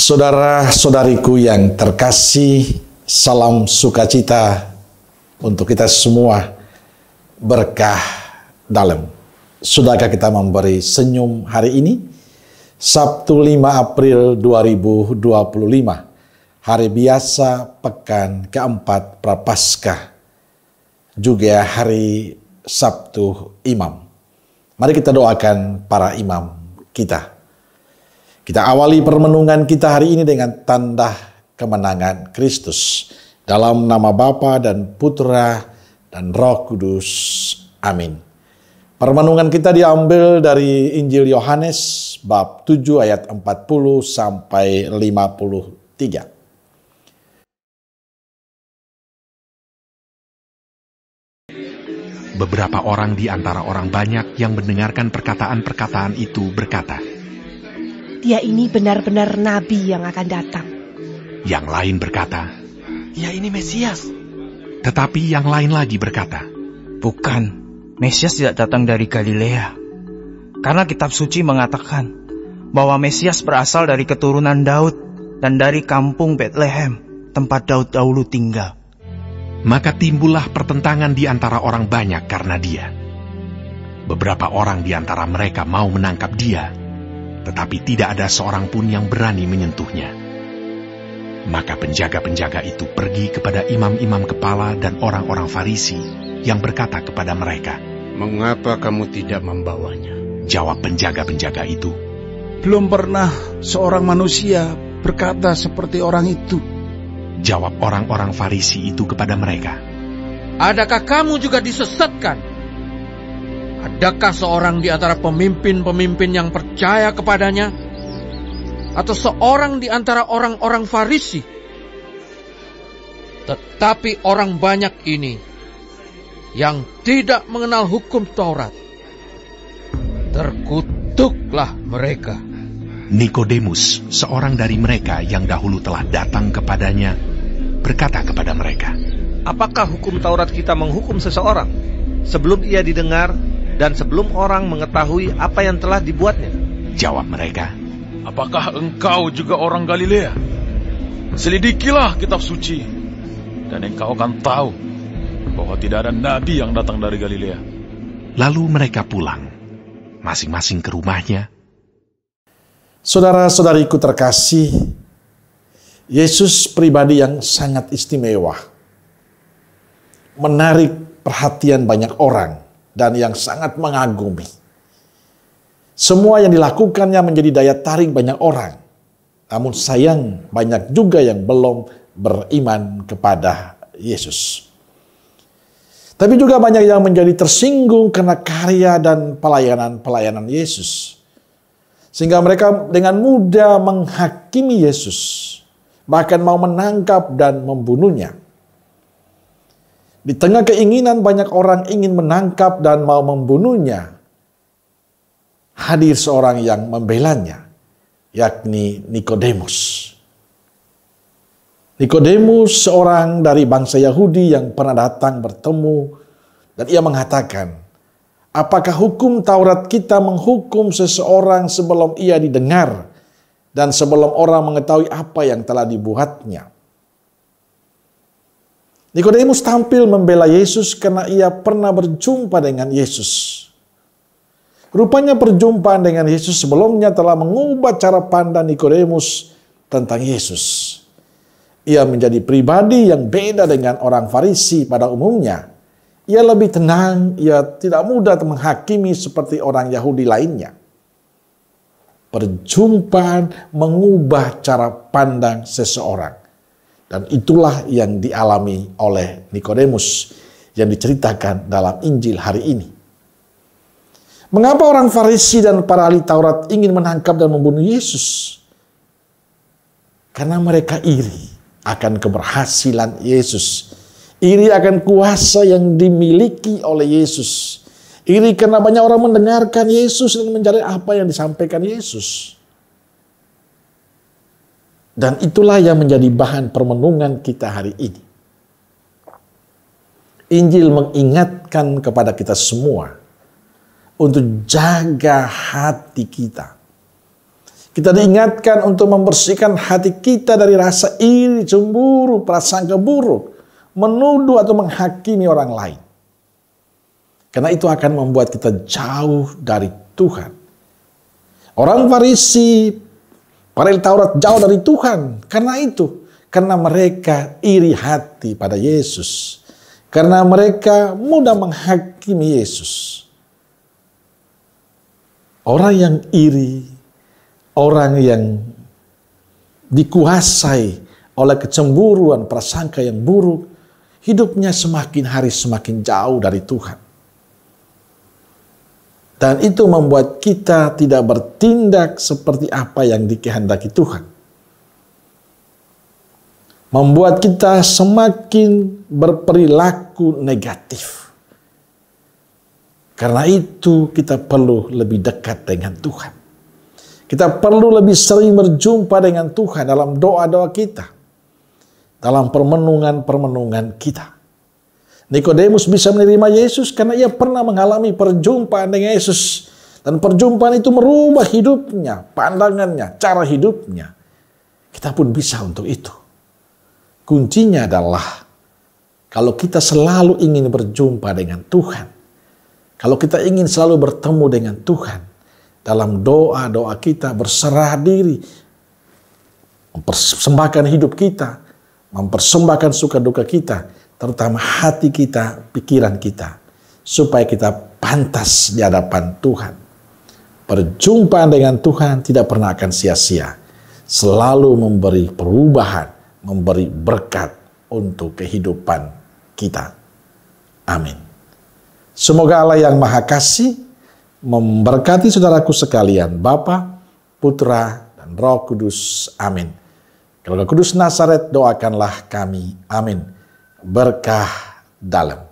Saudara-saudariku yang terkasih, salam sukacita untuk kita semua, berkah dalam. Sudahkah kita memberi senyum hari ini? Sabtu 5 April 2025, hari biasa pekan keempat Prapaskah, juga hari Sabtu Imam. Mari kita doakan para imam kita. Kita awali permenungan kita hari ini dengan tanda kemenangan Kristus. Dalam nama Bapa dan Putra dan Roh Kudus. Amin. Permenungan kita diambil dari Injil Yohanes bab 7 ayat 40 sampai 53. Beberapa orang di antara orang banyak yang mendengarkan perkataan-perkataan itu berkata, "Dia ini benar-benar nabi yang akan datang." Yang lain berkata, "Dia ini Mesias." Tetapi yang lain lagi berkata, "Bukan, Mesias tidak datang dari Galilea. Karena kitab suci mengatakan bahwa Mesias berasal dari keturunan Daud dan dari kampung Betlehem, tempat Daud dahulu tinggal." Maka timbullah pertentangan di antara orang banyak karena dia. Beberapa orang di antara mereka mau menangkap dia, tetapi tidak ada seorang pun yang berani menyentuhnya. Maka penjaga-penjaga itu pergi kepada imam-imam kepala dan orang-orang Farisi yang berkata kepada mereka, "Mengapa kamu tidak membawanya?" Jawab penjaga-penjaga itu, "Belum pernah seorang manusia berkata seperti orang itu." Jawab orang-orang Farisi itu kepada mereka, "Adakah kamu juga disesatkan? Adakah seorang di antara pemimpin-pemimpin yang percaya kepadanya? Atau seorang di antara orang-orang Farisi? Tetapi orang banyak ini yang tidak mengenal hukum Taurat, terkutuklah mereka." Nikodemus, seorang dari mereka yang dahulu telah datang kepadanya, berkata kepada mereka, "Apakah hukum Taurat kita menghukum seseorang sebelum ia didengar dan sebelum orang mengetahui apa yang telah dibuatnya?" Jawab mereka, "Apakah engkau juga orang Galilea? Selidikilah kitab suci, dan engkau akan tahu bahwa tidak ada nabi yang datang dari Galilea." Lalu mereka pulang, masing-masing ke rumahnya. Saudara-saudariku terkasih, Yesus pribadi yang sangat istimewa, menarik perhatian banyak orang, dan yang sangat mengagumi. Semua yang dilakukannya menjadi daya tarik banyak orang. Namun sayang, banyak juga yang belum beriman kepada Yesus. Tapi juga banyak yang menjadi tersinggung karena karya dan pelayanan Yesus. Sehingga mereka dengan mudah menghakimi Yesus, bahkan mau menangkap dan membunuhnya. Di tengah keinginan banyak orang ingin menangkap dan mau membunuhnya, hadir seorang yang membelanya, yakni Nikodemus. Nikodemus seorang dari bangsa Yahudi yang pernah datang bertemu, dan ia mengatakan, "Apakah hukum Taurat kita menghukum seseorang sebelum ia didengar dan sebelum orang mengetahui apa yang telah dibuatnya?" Nikodemus tampil membela Yesus karena ia pernah berjumpa dengan Yesus. Rupanya perjumpaan dengan Yesus sebelumnya telah mengubah cara pandang Nikodemus tentang Yesus. Ia menjadi pribadi yang beda dengan orang Farisi pada umumnya. Ia lebih tenang, ia tidak mudah menghakimi seperti orang Yahudi lainnya. Perjumpaan mengubah cara pandang seseorang. Dan itulah yang dialami oleh Nikodemus yang diceritakan dalam Injil hari ini. Mengapa orang Farisi dan para ahli Taurat ingin menangkap dan membunuh Yesus? Karena mereka iri akan keberhasilan Yesus. Iri akan kuasa yang dimiliki oleh Yesus. Iri karena banyak orang mendengarkan Yesus dan mencari apa yang disampaikan Yesus. Dan itulah yang menjadi bahan permenungan kita hari ini. Injil mengingatkan kepada kita semua untuk jaga hati kita. Kita diingatkan untuk membersihkan hati kita dari rasa iri, cemburu, prasangka buruk, menuduh atau menghakimi orang lain. Karena itu akan membuat kita jauh dari Tuhan. Orang Farisi, para Taurat jauh dari Tuhan. Karena mereka iri hati pada Yesus. Karena mereka mudah menghakimi Yesus. Orang yang iri, orang yang dikuasai oleh kecemburuan, prasangka yang buruk, hidupnya semakin hari semakin jauh dari Tuhan. Dan itu membuat kita tidak bertindak seperti apa yang dikehendaki Tuhan. Membuat kita semakin berperilaku negatif. Karena itu kita perlu lebih dekat dengan Tuhan. Kita perlu lebih sering berjumpa dengan Tuhan dalam doa-doa kita. Dalam permenungan-permenungan kita. Nikodemus bisa menerima Yesus karena ia pernah mengalami perjumpaan dengan Yesus. Dan perjumpaan itu merubah hidupnya, pandangannya, cara hidupnya. Kita pun bisa untuk itu. Kuncinya adalah kalau kita selalu ingin berjumpa dengan Tuhan. Kalau kita ingin selalu bertemu dengan Tuhan. Dalam doa-doa kita berserah diri. Mempersembahkan hidup kita. Mempersembahkan suka duka kita. Terutama hati kita, pikiran kita. Supaya kita pantas di hadapan Tuhan. Perjumpaan dengan Tuhan tidak pernah akan sia-sia. Selalu memberi perubahan. Memberi berkat untuk kehidupan kita. Amin. Semoga Allah yang Maha Kasih memberkati saudaraku sekalian, Bapa, Putra, dan Roh Kudus. Amin. Kalau Roh Kudus Nazaret, doakanlah kami. Amin. Berkah dalam.